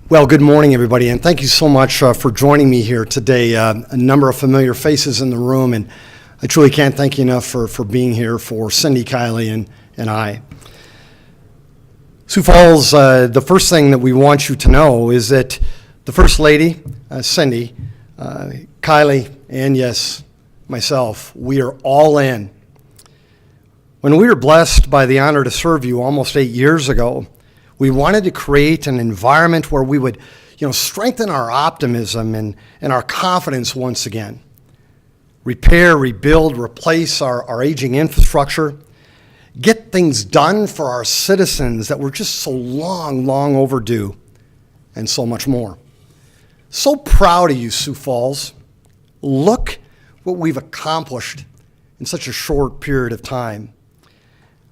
Well, good morning, everybody, and thank you so much for joining me here today. A number of familiar faces in the room, and I truly can't thank you enough for being here for Cindy, Kylie, and I. Sioux Falls, the first thing that we want you to know is that the First Lady, Cindy, Kylie, and yes, myself, we are all in. When we were blessed by the honor to serve you almost 8 years ago, we wanted to create an environment where we would, strengthen our optimism and our confidence once again. Repair, rebuild, replace our aging infrastructure. Get things done for our citizens that were just so long overdue, and so much more. So proud of you, Sioux Falls. Look what we've accomplished in such a short period of time.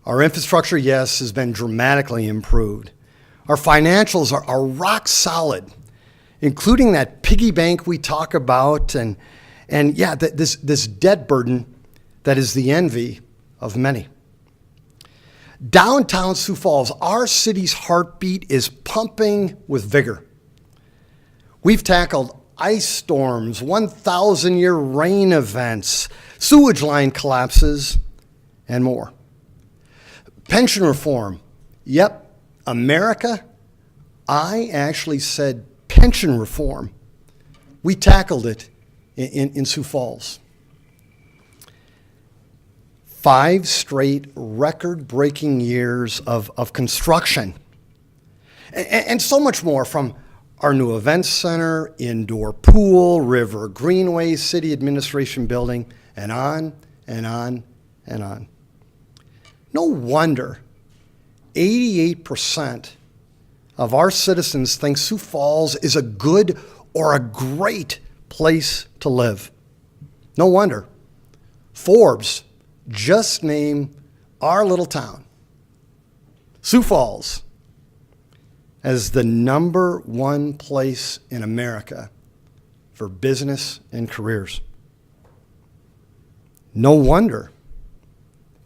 Our infrastructure, yes, has been dramatically improved. Our financials are rock solid, including that piggy bank we talk about, and this debt burden that is the envy of many. Downtown Sioux Falls, our city's heartbeat is pumping with vigor. We've tackled ice storms, 1,000-year rain events, sewage line collapses, and more. Pension reform. Yep, America, I actually said pension reform. We tackled it in Sioux Falls. 5 straight record-breaking years of construction. And so much more, from our new events center, indoor pool, river greenway, city administration building, and on and on and on. No wonder 88% of our citizens think Sioux Falls is a good or a great place to live. No wonder Forbes just named our little town, Sioux Falls, as the #1 place in America for business and careers. No wonder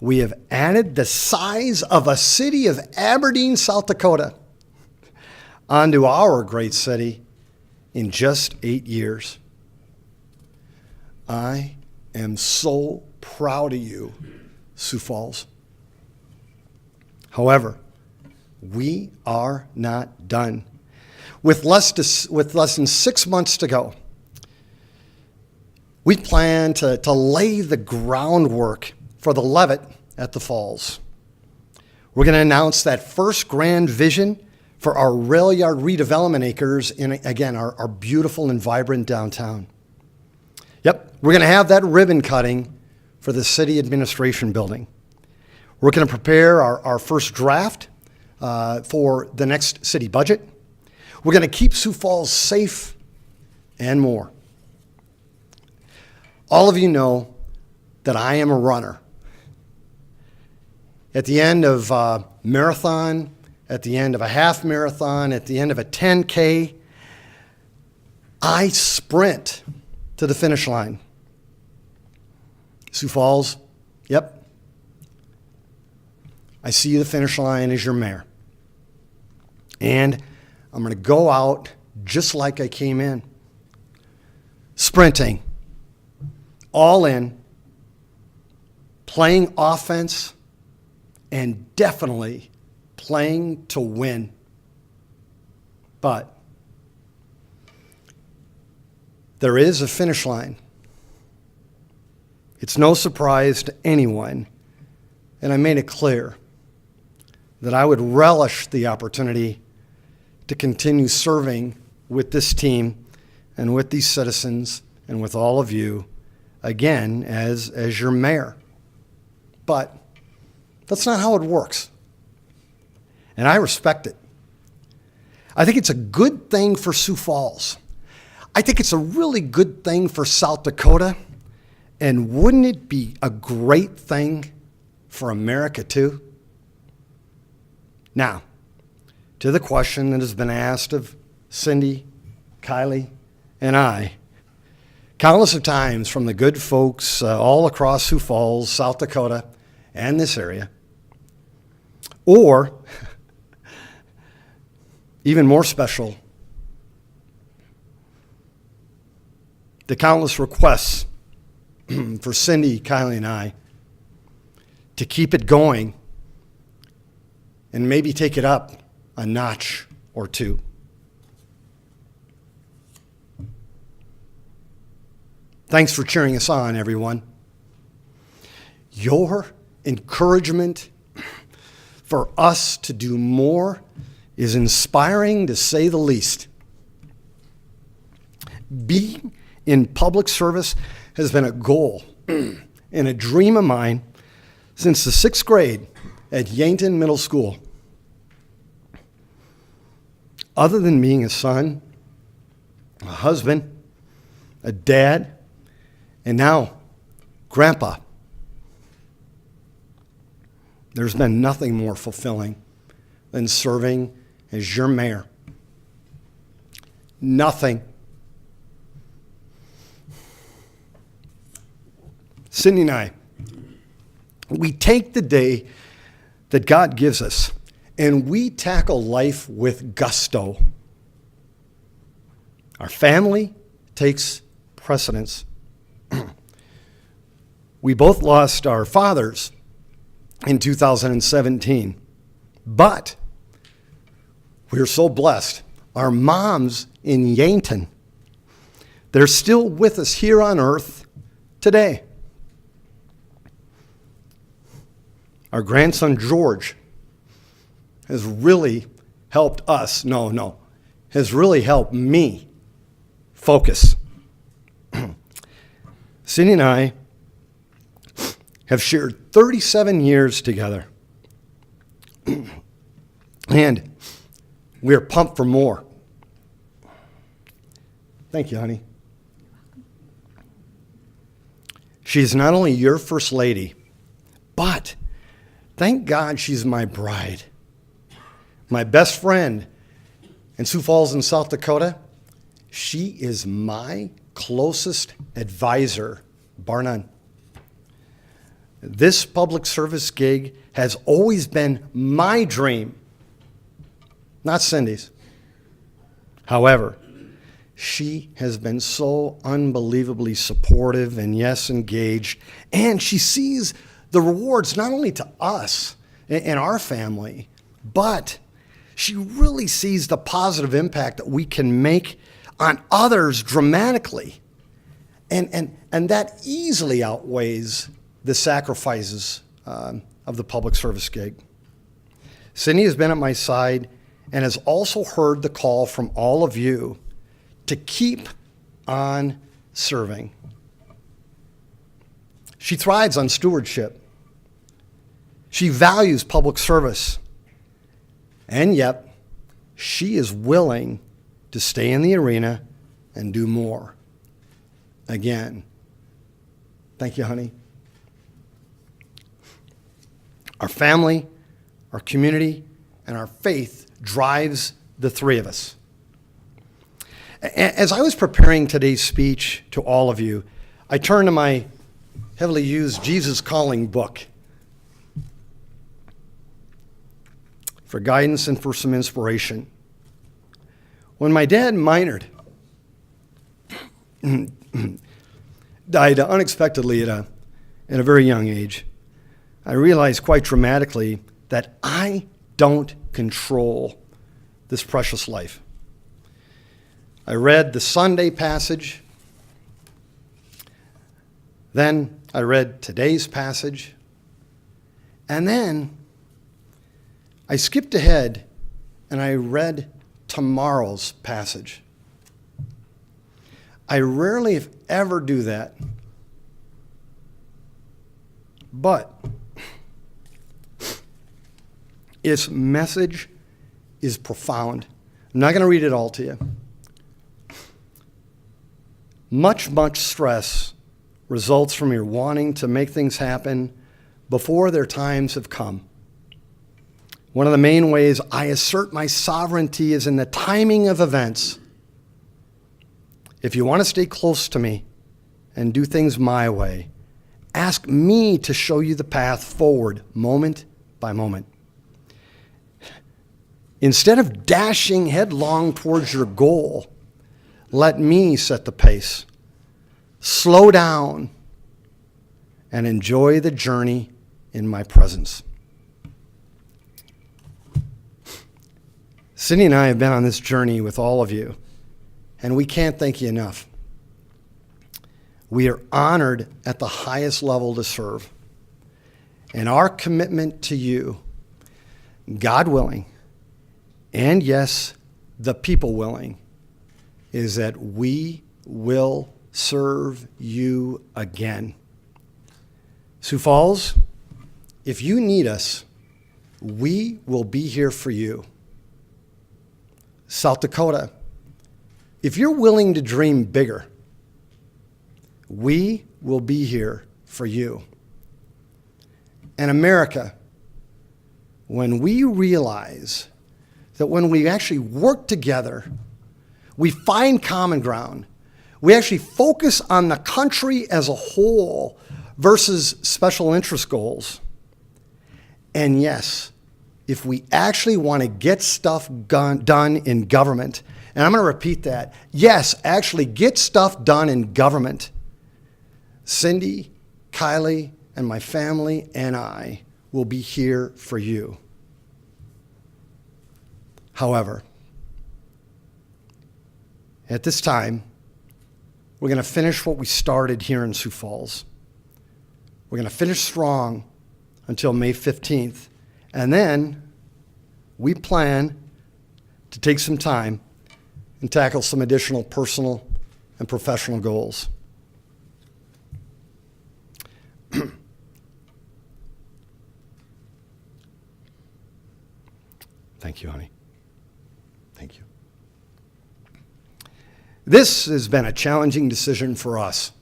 we have added the size of a city of Aberdeen, South Dakota, onto our great city in just 8 years. I am so proud of you, Sioux Falls. However, we are not done. With less than 6 months to go, we plan to lay the groundwork for the Levitt at the Falls. We're going to announce that first grand vision for our rail yard redevelopment acres in, again, our beautiful and vibrant downtown. Yep, we're going to have that ribbon cutting for the city administration building. We're going to prepare our first draft for the next city budget. We're going to keep Sioux Falls safe and more. All of you know that I am a runner. At the end of a marathon, at the end of a half marathon, at the end of a 10K, I sprint to the finish line. Sioux Falls, yep. I see the finish line as your mayor. And I'm going to go out just like I came in. Sprinting, all in, playing offense, and definitely playing to win. But there is a finish line. It's no surprise to anyone, and I made it clear that I would relish the opportunity to continue serving with this team and with these citizens and with all of you, again, as your mayor. But that's not how it works. And I respect it. I think it's a good thing for Sioux Falls. I think it's a really good thing for South Dakota. And wouldn't it be a great thing for America too? Now, to the question that has been asked of Cindy, Kylie, and I, countless of times from the good folks all across Sioux Falls, South Dakota, and this area, or even more special, the countless requests for Cindy, Kylie, and I to keep it going and maybe take it up a notch or two. Thanks for cheering us on, everyone. Your encouragement for us to do more is inspiring, to say the least. Being in public service has been a goal and a dream of mine since the 6th grade at Yankton Middle School. Other than being a son, a husband, a dad, and now grandpa, there's been nothing more fulfilling than serving as your mayor. Nothing. Cindy and I, we take the day that God gives us and we tackle life with gusto. Our family takes precedence. We both lost our fathers in 2017, but we're so blessed. Our moms in Yankton, they're still with us here on earth today. Our grandson George has really helped us, has really helped me focus. Cindy and I have shared 37 years together. And we're pumped for more. Thank you, honey. She's not only your first lady, but thank God she's my bride. My best friend in Sioux Falls in South Dakota, she is my closest advisor, bar none. This public service gig has always been my dream, not Cindy's. However, she has been so unbelievably supportive and, yes, engaged, and she sees the rewards not only to us and our family, but she really sees the positive impact that we can make on others dramatically. And that easily outweighs the sacrifices of the public service gig. Cindy has been at my side and has also heard the call from all of you to keep on serving. She thrives on stewardship. She values public service. And yet, she is willing to stay in the arena and do more. Again, thank you, honey. Our family, our community, and our faith drives the three of us. As I was preparing today's speech to all of you, I turned to my heavily used Jesus Calling book for guidance and for some inspiration. When my dad minored, died unexpectedly at a very young age, I realized quite dramatically that I don't control this precious life. I read the Sunday passage, then I read today's passage, and then I skipped ahead and I read tomorrow's passage. I rarely, if ever, do that. But its message is profound. I'm not going to read it all to you. Much stress results from your wanting to make things happen before their times have come. One of the main ways I assert my sovereignty is in the timing of events. If you want to stay close to me and do things my way, ask me to show you the path forward moment by moment. Instead of dashing headlong towards your goal, let me set the pace. slow down, and enjoy the journey in my presence. Cindy and I have been on this journey with all of you, and we can't thank you enough. We are honored at the highest level to serve. And our commitment to you, God willing, and yes, the people willing, is that we will serve you again. Sioux Falls, if you need us, we will be here for you. South Dakota, if you're willing to dream bigger, we will be here for you. And America, when we realize that when we actually work together, we find common ground, we actually focus on the country as a whole versus special interest goals. And yes, if we actually want to get stuff done in government, and I'm going to repeat that, yes, actually get stuff done in government, Cindy, Kylie, and my family and I will be here for you. However, at this time, we're going to finish what we started here in Sioux Falls. We're going to finish strong until May 15th, and then we plan to take some time and tackle some additional personal and professional goals. Thank you, honey. Thank you. This has been a challenging decision for us,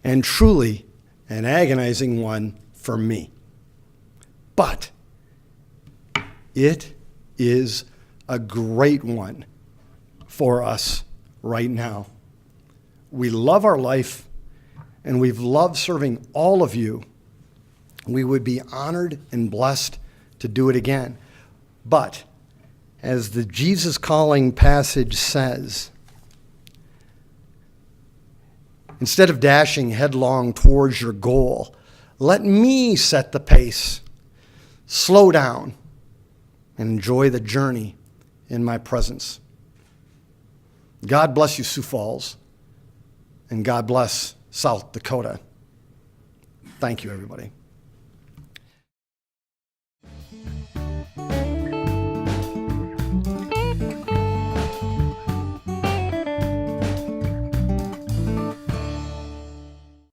and truly an agonizing one for me. But it is a great one for us right now. We love our life, and we've loved serving all of you. We would be honored and blessed to do it again. But as the Jesus Calling passage says, instead of dashing headlong towards your goal, let me set the pace. Slow down and enjoy the journey in my presence. God bless you, Sioux Falls, and God bless South Dakota. Thank you, everybody.